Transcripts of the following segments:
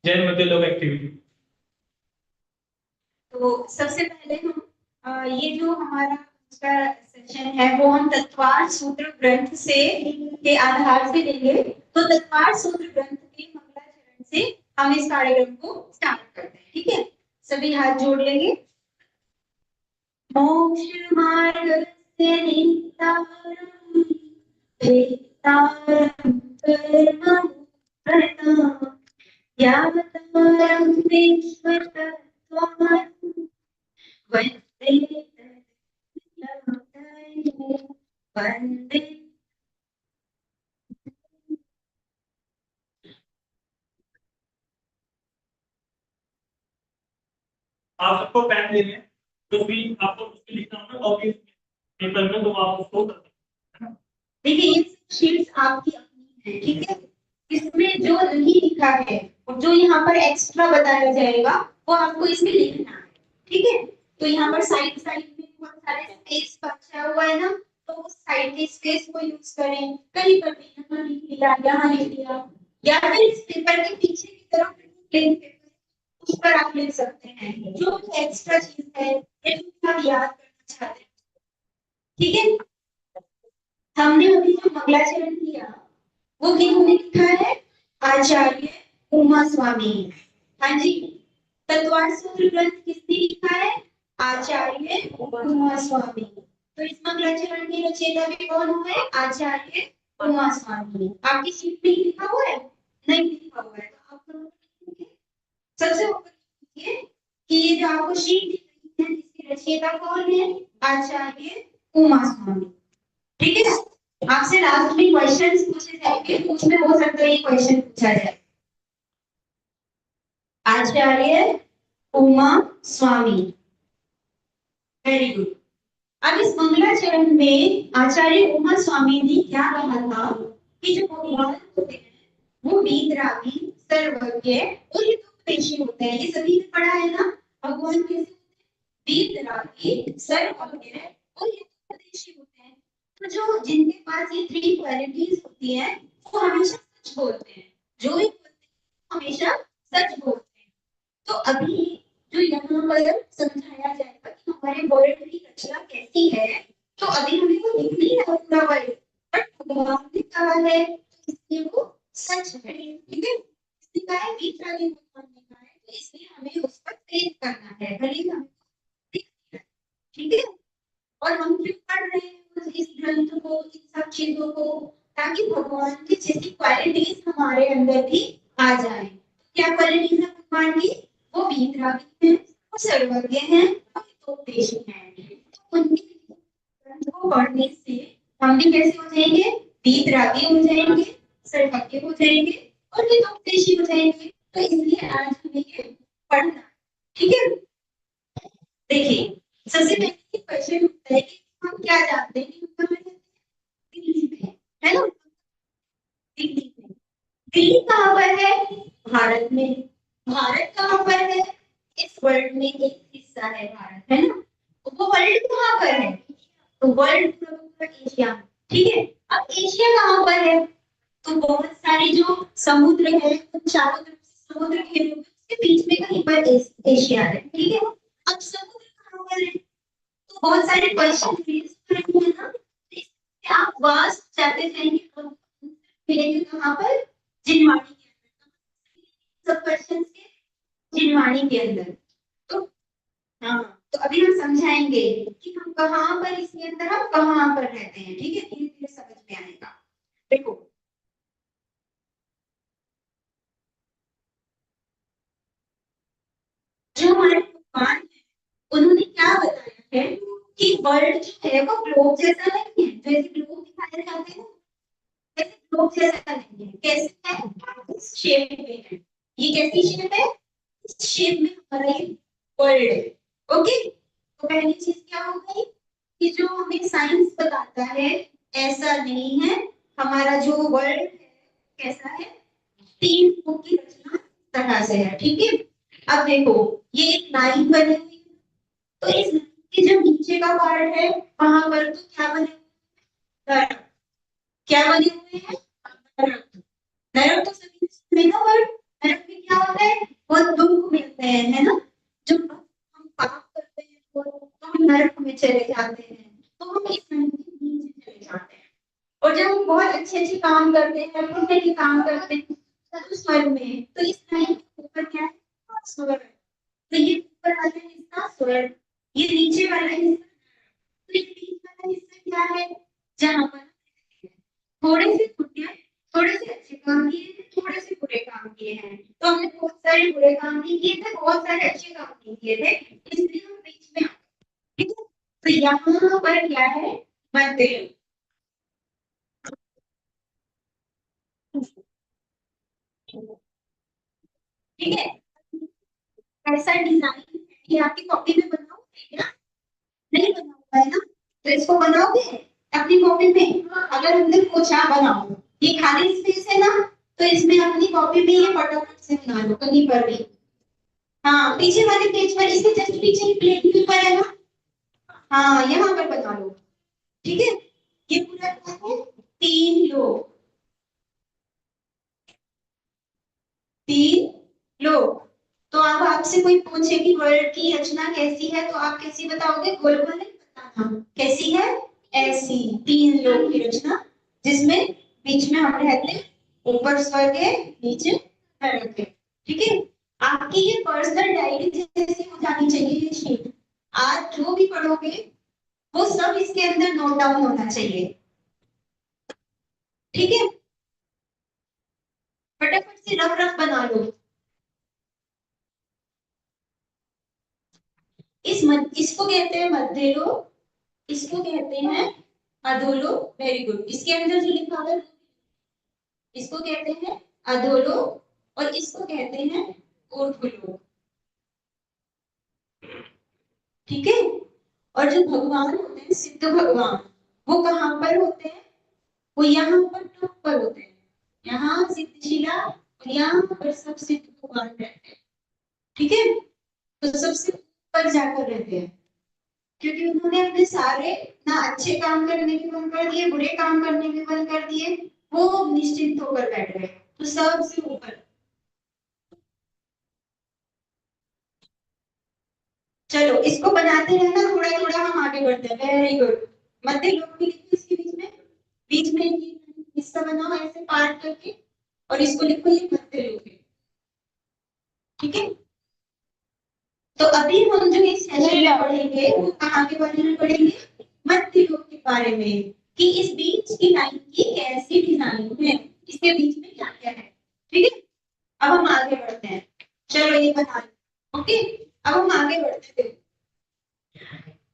जैन मध्य लोक एक्टिविटी। तो सबसे पहले हम ये जो हमारा सेशन है वो हम तत्वार सूत्र ग्रंथ से के आधार से लेंगे। तो तत्वार सूत्र ग्रंथ के मंगलाचरण से हम इस कार्यक्रम को स्टार्ट करते हैं। ठीक है, सभी हाथ जोड़ लेंगे। मोक्ष मार्गस्य नित्तारं वेत्तारं परमं यावतारं विश्वतत्त्वम् वन्दे वन्दे। आप सबको पेन लेने हैं, जो भी आपको उसमें लिखना होगा कॉपी पेपर में, तो आप उसको कर सकते हैं। देखिए ये शीट्स आपकी अपनी है, ठीक है। इसमें जो नहीं लिखा है और जो यहाँ पर एक्स्ट्रा बताया जाएगा वो आपको इसमें लिखना है, ठीक है। तो यहाँ पर साइड साइड में बहुत सारे स्पेस बचा हुआ है ना, तो उस साइड के स्पेस को यूज करें। कहीं पर भी यहाँ लिख दिया, यहाँ लिख दिया, या फिर इस पेपर के पीछे की तरफ प्लेन पेपर उस पर आप लिख सकते हैं जो एक्स्ट्रा चीज है या जो आप याद करना चाहते हैं, ठीक है। हमने अभी जो मंगलाचरण किया वो किन्होंने लिखा है? आचार्य उमा स्वामी। हाँ जी, तत्वार सूत्र ग्रंथ किसने लिखा है? आचार्य उमा स्वामी। तो इस मंगलाचरण के रचयिता भी कौन हुए? आचार्य उमा स्वामी। आपकी शीट में लिखा हुआ है? नहीं लिखा हुआ है तो आप लोग सबसे ऊपर लिखिए कि ये जो आपको शीट दिख रही है इसके रचयिता कौन है? आचार्य उमा स्वामी। ठीक है, आपसे लास्ट में क्वेश्चंस पूछे जाएंगे, उसमें हो सकता है ये क्वेश्चन पूछा जाए। आचार्य उमा स्वामी, वेरी गुड। अब इस मंगलाचरण में आचार्य उमा स्वामी ने क्या कहा था कि जो भगवान होते हैं वो वीतरागी, सर्वज्ञ और हितोपदेशी होते हैं। ये सभी ने पढ़ा है ना, भगवान कैसे वीतरागी, सर्वज्ञ और हितोपदेशी होते हैं। तो जो जिनके पास ये थ्री क्वालिटीज होती हैं वो हमेशा सच बोलते हैं, जो भी बोलते हैं हमेशा सच बोलते हैं। तो अभी जो यहाँ पर समझाया जाएगा कि हमारे वर्ड की रचना कैसी है, तो अभी हमें वो लिख नहीं है पूरा वर्ड, बट भगवान ने कहा है इसलिए वो सच है, ठीक है। इसने कहा है वीतरागी भगवान ने कहा है, तो इसलिए हमें उस पर प्रेम करना है, भले ही हमें ठीक है। और हम क्यों पढ़ रहे हैं इस ग्रंथ को, इन सब चीजों को? ताकि भगवान की जैसी क्वालिटीज हमारे अंदर भी आ जाए। क्या क्वालिटीज है भगवान की? वो वीतरागी हैं, वो सर्वज्ञ हैं, वो हितोपदेशी हैं। तो उनके ग्रंथ को पढ़ने से हम भी कैसे हो जाएंगे? वीतरागी हो जाएंगे, सर्वज्ञ हो जाएंगे और हितोपदेशी हो जाएंगे। तो इसलिए आज हमें ये पढ़ना, ठीक है। देखिए सबसे पहले क्वेश्चन होता है कि हम क्या जानते हैं कि हम दिल्ली में है ना, दिल्ली में। दिल्ली कहाँ पर है? भारत में। भारत कहाँ पर है? इस वर्ल्ड में एक हिस्सा है भारत, है ना। वो वर्ल्ड कहाँ पर है? तो वर्ल्ड पूरा एशिया, ठीक है। अब एशिया कहाँ पर है? तो बहुत सारे जो समुद्र है चारों तरफ से समुद्र घिरे हुए, उसके बीच में कहीं पर एशिया है, ठीक है। अब समुद्र कहाँ पर है? तो बहुत सारे क्वेश्चन रेज कर रहे हैं ना, इससे आप वास्ट जाते जाएंगे, मिलेंगे कहाँ पर? जिनवाणी के अंदर। सब क्वेश्चंस के जिनवाणी के अंदर। तो हाँ, तो अभी हम समझाएंगे कि हम कहाँ पर इसके अंदर हम कहाँ पर रहते हैं, ठीक है। धीरे धीरे समझ में आएगा। देखो जो हमारे भगवान है उन्होंने क्या बताया है कि वर्ल्ड जो है वो ग्लोब जैसा नहीं है, जैसे ग्लोब दिखाए जाते हैं ना, लोग जैसा नहीं है। कैसे है? इस शेप में है। ये कैसी शेप है? इस शेप में हमारा ये वर्ल्ड है, ओके। तो पहली चीज क्या हो गई कि जो हमें साइंस बताता है ऐसा नहीं है। हमारा जो वर्ल्ड है कैसा है? तीन फुट की रचना तरह से है, ठीक है। अब देखो ये एक लाइन बनी हुई है, तो इस लाइन के जो नीचे का पार्ट है वहां पर तो क्या बने हुए हैं? क्या बने हुए हैं? नरक। नरक तो सभी ने सुना वर्ड। नरक में क्या होता है? हैं, है ना? जो हम पाप करते हैं तो हम नरक में चले जाते हैं, तो हम इस नरक के नीचे चले जाते हैं। और जब हम बहुत अच्छे काम करते हैं, पुण्य के काम करते हैं, तो स्वर्ग में, तो इस लाइन के ऊपर क्या है? स्वर्ग। तो ये ऊपर वाला हिस्सा स्वर्ग, ये नीचे वाला हिस्सा, तो ये बीच वाला हिस्सा क्या है? जहाँ पर थोड़े से पुण्य, थोड़े से अच्छे काम किए हैं, थोड़े से बुरे काम किए हैं। तो हमने बहुत सारे बुरे काम नहीं किए थे, बहुत सारे अच्छे काम नहीं किए थे, इसलिए हम बीच में आ गए। ठीक है? तो यहाँ पर क्या है? मध्य। ठीक है? ऐसा डिजाइन ये आपकी कॉपी में बनाओगे ना? नहीं बना हुआ है ना? तो इसको बनाओगे अपनी कॉपी में। अगर हमने पूछा बनाओ, ये खाली स्पेस है ना, तो इसमें अपनी कॉपी में ये फटाफट से बना लो कहीं पर भी। हाँ, पीछे वाले पेज पर, इसके जस्ट पीछे ही प्लेन पेपर है ना, हाँ यहाँ पर बना लो। ठीक है? ये पूरा क्या है? 3 लोग, 3 लोग। तो अब आपसे कोई पूछे कि वर्ल्ड की रचना कैसी है, तो आप कैसी बताओगे? गोल गोल नहीं बताना, कैसी है? ऐसी। 3 लोग की रचना, जिसमें बीच में हम रहते हैं, ऊपर स्वर्ग है, नीचे नरक है। ठीक है? आपकी ये पर्सनल डायरी जैसी हो जानी चाहिए ये शीट। आज जो भी पढ़ोगे वो सब इसके अंदर नोट डाउन होना चाहिए। ठीक है? फटाफट से रफ रफ बना लो। इसको कहते हैं मध्य लोक, इसको कहते हैं अधोलोक। Very good. इसके अंदर जो लिखा हुआ है इसको कहते हैं अधोलोक, और इसको कहते हैं ऊर्ध्वलोक। ठीक है? और जो भगवान होते हैं, सिद्ध भगवान, वो कहाँ पर होते हैं? वो यहाँ पर टॉप पर होते हैं। यहाँ सिद्धशिला और यहाँ पर सब सिद्ध भगवान रहते हैं। ठीक है? तो सबसे ऊपर जाकर रहते हैं, क्योंकि उन्होंने अपने सारे ना अच्छे काम करने के बंद कर दिए, बुरे काम करने के बंद कर दिए, वो निश्चिंत होकर बैठ गए। तो सबसे ऊपर। चलो इसको बनाते रहना, थोड़ा थोड़ा हम आगे बढ़ते हैं। Very good. मध्य लोक भी लिखो इसके बीच में ये हिस्सा बनाओ ऐसे पार्ट करके, और इसको लिखो ये मध्य लोक है। ठीक है? तो अभी हम जो इस सेशन में पढ़ेंगे वो कहाँ के बारे में पढ़ेंगे? मध्य लोक के बारे में, कि इस बीच की लाइन की कैसी डिजाइन है, इसके बीच में क्या क्या है। ठीक है? अब हम आगे बढ़ते हैं। चलो ये बना लो। ओके, अब हम आगे बढ़ते हैं।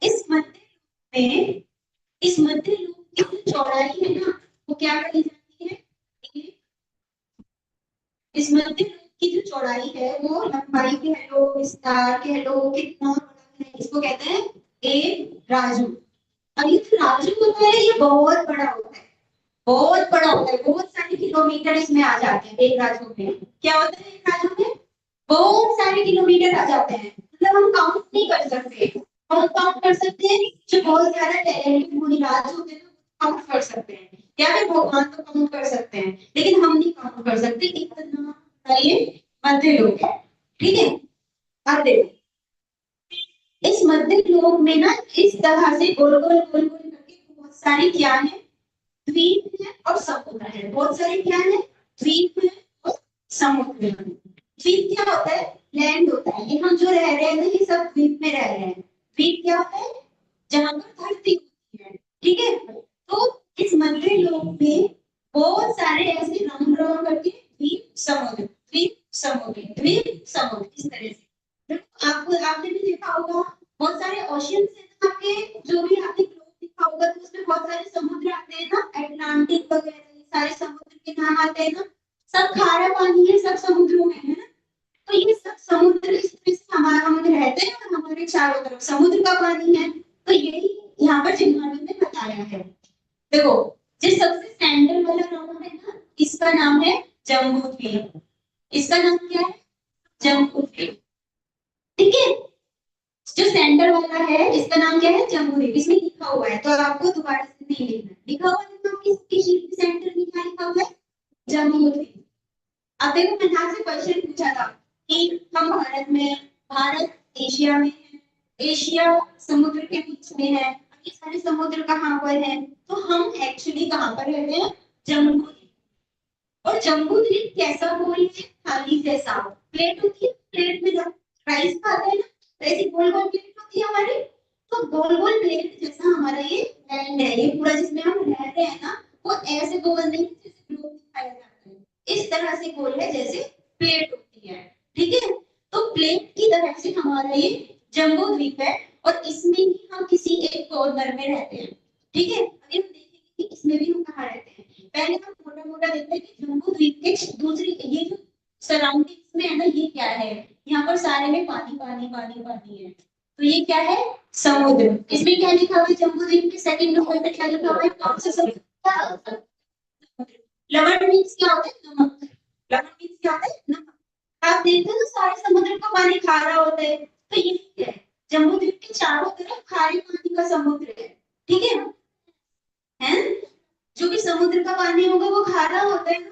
इस मध्य में, इस मध्य लोक की जो चौड़ाई है ना, वो क्या कही जाती है? इस मध्य लोक की जो चौड़ाई है, वो लंबाई कह लो, विस्तार कह लो, कितना बड़ा है, इसको कहते हैं एक राजू। अब ये जो राजू होता है ये बहुत बड़ा होता है, बहुत बड़ा होता है, बहुत सारे किलोमीटर इसमें आ जाते हैं एक राजू में। क्या होता है एक राजू में? बहुत सारे किलोमीटर आ जाते हैं, मतलब हम काउंट नहीं कर सकते। हम काउंट कर सकते हैं जो बहुत ज्यादा टैलेंटेड मुनिराज होते हैं, काउंट कर सकते हैं, या फिर भगवान को काउंट कर सकते हैं, लेकिन हम नहीं काउंट कर सकते। इतना ये मध्य लोक है। ठीक है? अब देखो, इस मध्य लोक में ना इस तरह से गोल गोल गोल गोल करके बहुत सारी क्या है? द्वीप है और समुद्र है। बहुत सारे क्या है? द्वीप है और समुद्र है। द्वीप क्या होता है? लैंड होता है। ये हम जो रह रहे हैं ना, ये सब द्वीप में रह रहे हैं। द्वीप क्या होता है? जहां पर धरती होती है। ठीक है? तो इस मध्य लोक में बहुत सारे ऐसे राउंड राउंड करके द्वीप समुद्र, द्वीप समुद्र, द्वीप समुद्र, इस तरह से। देखो, आपको आपने भी देखा होगा बहुत सारे ओशियन है ना आपके, जो भी आपने ग्लोब देखा होगा तो उसमें बहुत सारे समुद्र आते हैं ना, अटलांटिक वगैरह, ये सारे समुद्र के नाम आते हैं ना। सब खारा पानी है, सब समुद्रों में है ना। तो ये सब समुद्र इस तरह से हमारा हम रहते हैं, और हमारे चारों तरफ समुद्र का पानी है। तो यही यहाँ पर चिन्हारी में बताया है। देखो, जिस सबसे सेंटर वाला राउंड है ना, इसका नाम है जम्बूद्वीप। इसका नाम क्या है? जम्बूद्वीप। ठीक है? जो सेंटर वाला है इसका नाम क्या है? जम्बूद्वीप। इसमें लिखा हुआ है, तो आपको दोबारा से नहीं लिखना, लिखा हुआ है तो किसकी शीट के सेंटर में क्या लिखा हुआ है? जम्बूद्वीप। अब देखो, मैंने आपसे क्वेश्चन पूछा था कि हम भारत में भारत एशिया में है, एशिया समुद्र के बीच में है, ये सारे समुद्र कहाँ पर है, तो हम एक्चुअली कहाँ पर रहते हैं, जम्मू द्वीप। और जम्मू द्वीप कैसा गोल है, थाली जैसा प्लेट होती है, प्लेट में जब राइस खाता है ना, ऐसी गोल गोल प्लेट होती है हमारी, तो गोल गोल प्लेट जैसा हमारा ये लैंड है, ये पूरा जिसमें हम रह रहे हैं ना, वो ऐसे गोल नहीं जैसे ग्लोब दिखाया जाता है, इस तरह से गोल है जैसे प्लेट होती है, ठीक है। तो प्लेट की तरह से हमारा ये जम्बू द्वीप है, और इसमें ही हम किसी एक कॉर्नर में रहते हैं, ठीक है। अभी हम देखेंगे कि इसमें भी हम कहाँ रहते हैं। पहले हम मोटा मोटा देखते हैं कि जम्बू द्वीप के दूसरी ये जो सराउंडिंग्स में है ना, ये क्या है, यहाँ पर सारे में पानी पानी पानी पानी है, तो ये क्या है, समुद्र। इसमें क्या लिखा हुआ है, जम्बू द्वीप के सेकंड नंबर पे क्या लिखा हुआ है, कौन सा समुद्र, लवण मीन्स क्या होता है, नमक, लवण मीन्स क्या होता है, नमक। आप देखते हो तो सारे समुद्र का पानी खारा होता है, तो ये है जम्बू द्वीप के चारों तरफ खारे पानी का समुद्र है, ठीक है। जो भी समुद्र का पानी होगा वो खारा होता है ना,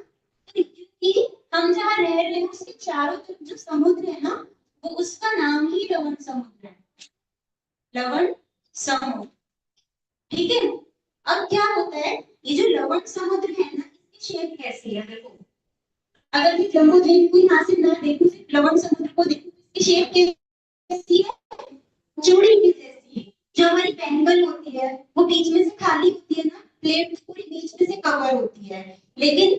क्योंकि हम जहाँ रह रहे हैं उसके चारों तरफ जो समुद्र है ना, वो उसका नाम ही लवण समुद्र है, लवण समुद्र, ठीक है। अब क्या होता है, ये जो लवण समुद्र है ना, इसकी शेप कैसी है, देखो अगर मैं जम्बू द्वीप को यहाँ से ना देखूं, सिर्फ लवण समुद्र को देखूं, इसकी शेप कैसी है, चूड़ी की जैसी है। जो हमारी बैंगल होती है वो बीच में से खाली होती है ना, प्लेट पूरी बीच में से कवर होती है, लेकिन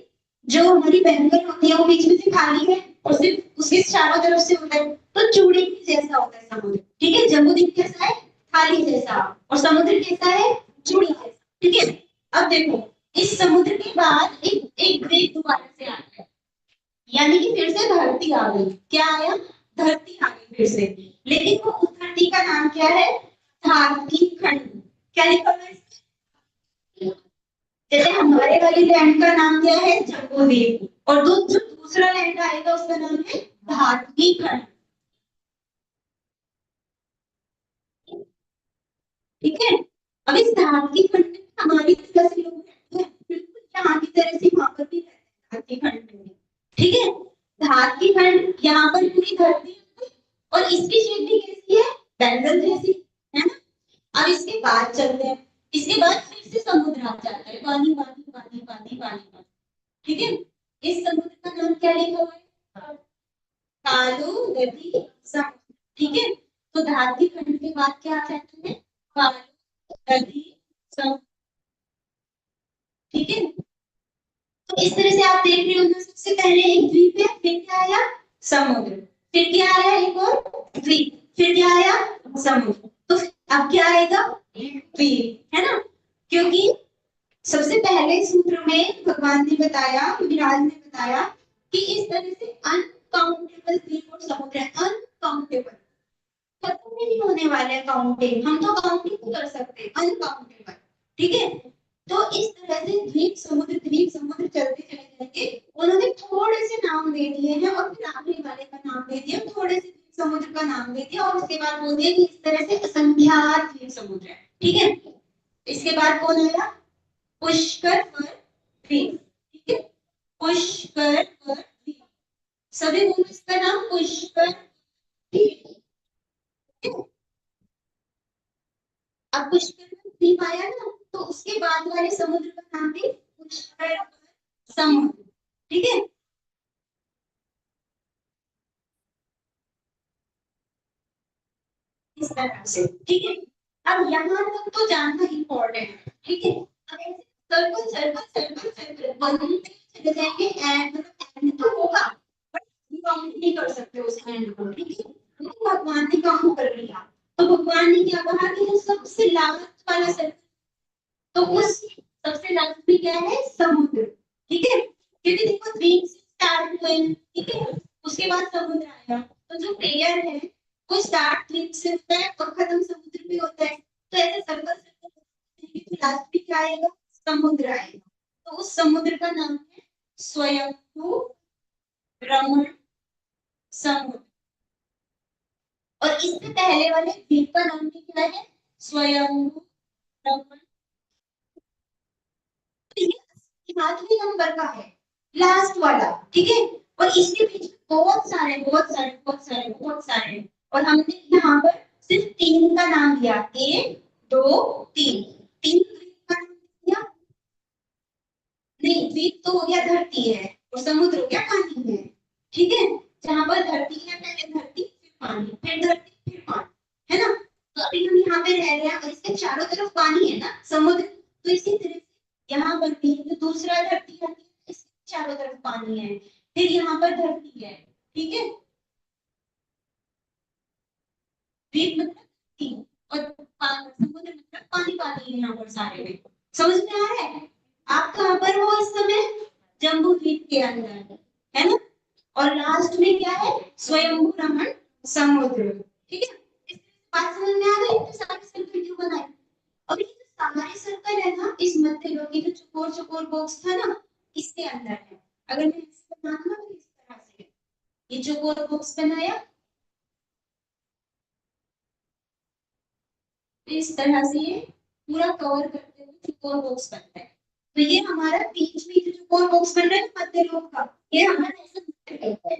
जो हमारी बैंगल होती है वो बीच में से खाली है और सिर्फ उसके चारों तरफ से होता है, तो चूड़ी की जैसा होता है समुद्र, ठीक है। जम्बूद्वीप कैसा है, थाली जैसा, और समुद्र कैसा है, चूड़ी जैसा, ठीक है। अब देखो इस समुद्र के बाद एक एक द्वीप दोबारा से आता है, यानी कि फिर से धरती आ गई, क्या आया, धरती आ गई फिर से, लेकिन वो उस धरती का नाम क्या है, भारती खंड। क्या लिखा हुआ है इसमें? जैसे हमारे वाले लैंड का नाम क्या है, जम्बूद्वीप, और जो दूसरा लैंड आएगा उसका नाम है भारती खंड, ठीक है। अब इस भारती खंड में हमारी तरह से लोग रहते हैं, बिल्कुल यहाँ की तरह से वहां पर भी रहते हैं भारती खंड में, ठीक है। भारती खंड यहाँ पर पूरी धरती है, और इसकी शेप भी कैसी है, बैंगल जैसी, है ना। अब इसके बाद चलते हैं, इसके बाद फिर से समुद्र आ जाता है, पानी पानी पानी पानी पानी पानी, ठीक है। इस समुद्र का नाम क्या लिखा हुआ है, कालो नदी समुद्र, ठीक है। तो धारती खंड के बाद क्या आ जाता है, कालो नदी समुद्र, ठीक है। तो इस तरह से आप देख रहे हो ना, सबसे पहले एक द्वीप है, फिर क्या आया, समुद्र, फिर क्या आया, एक और द्वीप, फिर क्या आया, समुद्र, तो अब क्या आएगा, द्वीप, है ना। क्योंकि सबसे पहले सूत्र में भगवान ने बताया, विराज ने बताया कि इस तरह से अनकाउंटेबल द्वीप और समुद्र है, अनकाउंटेबल, खत्म नहीं होने वाले काउंटिंग, हम तो काउंटिंग नहीं कर सकते, अनकाउंटेबल, ठीक है। तो इस तरह से द्वीप समुद्र चलते चले जाएंगे, उन्होंने थोड़े से नाम दे दिए हैं, और फिर आखिरी वाले का नाम दे दिया, थोड़े से द्वीप समुद्र का नाम दे दिया, और उसके बाद बोल दिया कि इस तरह से असंख्यात द्वीप समुद्र है, ठीक है। इसके बाद कौन आया, पुष्कर पर द्वीप, ठीक है, पुष्कर पर द्वीप, सभी बोलो इसका नाम पुष्कर द्वीप, ठीक है? अब पुष्कर पर द्वीप आया ना, तो उसके बाद वाले समुद्र का नाम भी पुष्कर समुद्र, ठीक है। इस तरह से, ठीक है। अब यहाँ तक तो जानना इम्पोर्टेंट है, ठीक है। अब ऐसे सर्कल सर्कल सर्कल सर्कल बनते चले जाएंगे, एंड मतलब एंड तो होगा, बट काउंट नहीं कर सकते उस एंड को, ठीक है। तो भगवान ने काउंट कर लिया, तो भगवान ने क्या कहा कि जो सबसे लास्ट वाला सर्कल, तो उस सबसे लास्ट में क्या है, समुद्र, ठीक है। क्योंकि देखो द्वीप से स्टार्ट हुए, ठीक है, उसके बाद समुद्र आया, तो जो प्लेयर है वो स्टार्ट द्वीप से होता है और खत्म समुद्र पे होता है, तो ऐसे सर्कल सर्कल, तो लास्ट में क्या आएगा, समुद्र आएगा, तो उस समुद्र का नाम है स्वयंभू रमण समुद्र, और इससे पहले वाले द्वीप का नाम भी क्या है, स्वयंभू रमण, आठवें नंबर का है, लास्ट वाला, ठीक है। और इसके बीच में बहुत सारे बहुत सारे बहुत सारे बहुत सारे और हमने यहाँ पर सिर्फ 3 का नाम दिया, 1 2 3, 3 द्वीप का नाम दिया नहीं, द्वीप तो हो गया धरती है और समुद्र हो गया पानी है, ठीक है। जहां पर धरती है पहले धरती फिर पानी फिर धरती फिर पानी, है ना। तो अभी हम यहाँ पे रह रहे हैं और इसके चारों तरफ पानी है ना, समुद्र। तो इसी तरह से यहाँ पर भी जो दूसरा धरती है इसके चारों तरफ पानी है, फिर यहाँ पर धरती है, ठीक है। द्वीप मतलब धरती और समुद्र मतलब पानी पानी है यहाँ पर सारे में। समझ में आ रहा है? आप कहाँ पर हो इस समय? जम्बू द्वीप के अंदर, है ना। और लास्ट में क्या है? स्वयंभू रमण समुद्र, ठीक है। इस बात समझ में आ गई? इतने सारे सर्कल क्यों बनाए? अब ये जो सारे सर्कल है ना, इस मध्य लोक की जो चकोर चकोर बॉक्स था ना, इसके अंदर है। अगर मैं इसे बनाऊं ना तो इस तरह से ये चकोर बॉक्स बनाया, इस तरह से ये पूरा कवर करते हुए चकोर बॉक्स बनता है। तो ये हमारा बीच में जो चकोर बॉक्स बन रहा है मध्य लोक का, ये हमारा ऐसा दिखता है।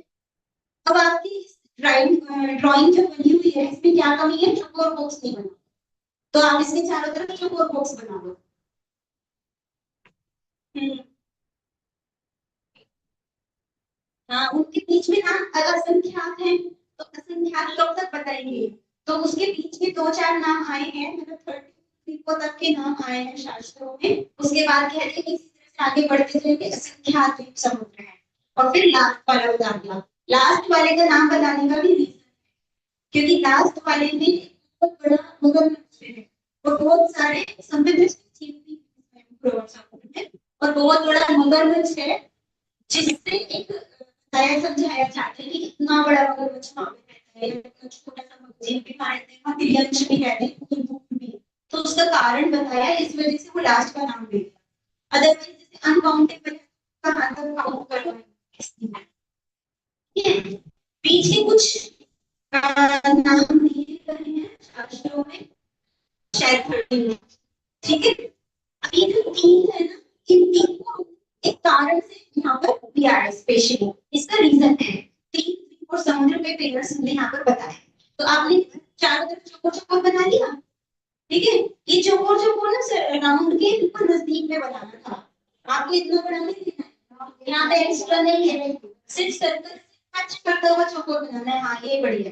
अब आपकी ड्राइंग जो बनी हुई है इसमें क्या कमी है? चकोर बॉक्स नहीं बना, तो आप इसके चारों तरफ चकोर बॉक्स बना दो। हाँ, उनके बीच में नाम असंख्यात हैं, तो असंख्यात कब तक बताएंगे? तो उसके बीच में 2-4 नाम आए हैं, मतलब 30 तक के नाम आए हैं शास्त्रों में। उसके बाद कहते हैं कि इसी तरह से आगे बढ़ते जाएंगे, असंख्यात द्वीप समुद्र है। और फिर लास्ट वाला बता दिया। लास्ट वाले का नाम बताने का भी रीजन, क्योंकि लास्ट वाले में बहुत बड़ा मगरमच्छ है और बहुत सारे समृद्ध जीव भी हैं और बहुत बड़ा मगरमच्छ है, जिससे एक समझाया जाता है कि इतना बड़ा मगरमच्छ वहां पे रहता है, इतना छोटा सा मगरमच्छ भी कहते हैं, मगरमच्छ भी कहते हैं, तो उसका कारण बताया, इस वजह से वो लास्ट का नाम दे दिया। अदरवाइज जैसे अनकाउंटेबल कहां तक काउंट करवाएंगे, पीछे कुछ नाम दिए गए हैं शास्त्रों में, शायद 30 में, ठीक है। अब ये जो 3 है ना, इन 3 को एक कारण से यहाँ पर दिया है स्पेशली, इसका रीजन है 3 और समुद्र के पेयर्स हमने यहाँ पर बताए। तो आपने चारों तरफ चौकोर चौकोर बना लिया, ठीक है। ये चौकोर चौकोर ना राउंड के बिल्कुल नजदीक में बनाना था, आपको इतना बड़ा नहीं देना है, यहाँ पे एक्स्ट्रा नहीं है, सिर्फ सर्कल टच करता हुआ चौकोर बनाना है। हाँ, ये बढ़िया।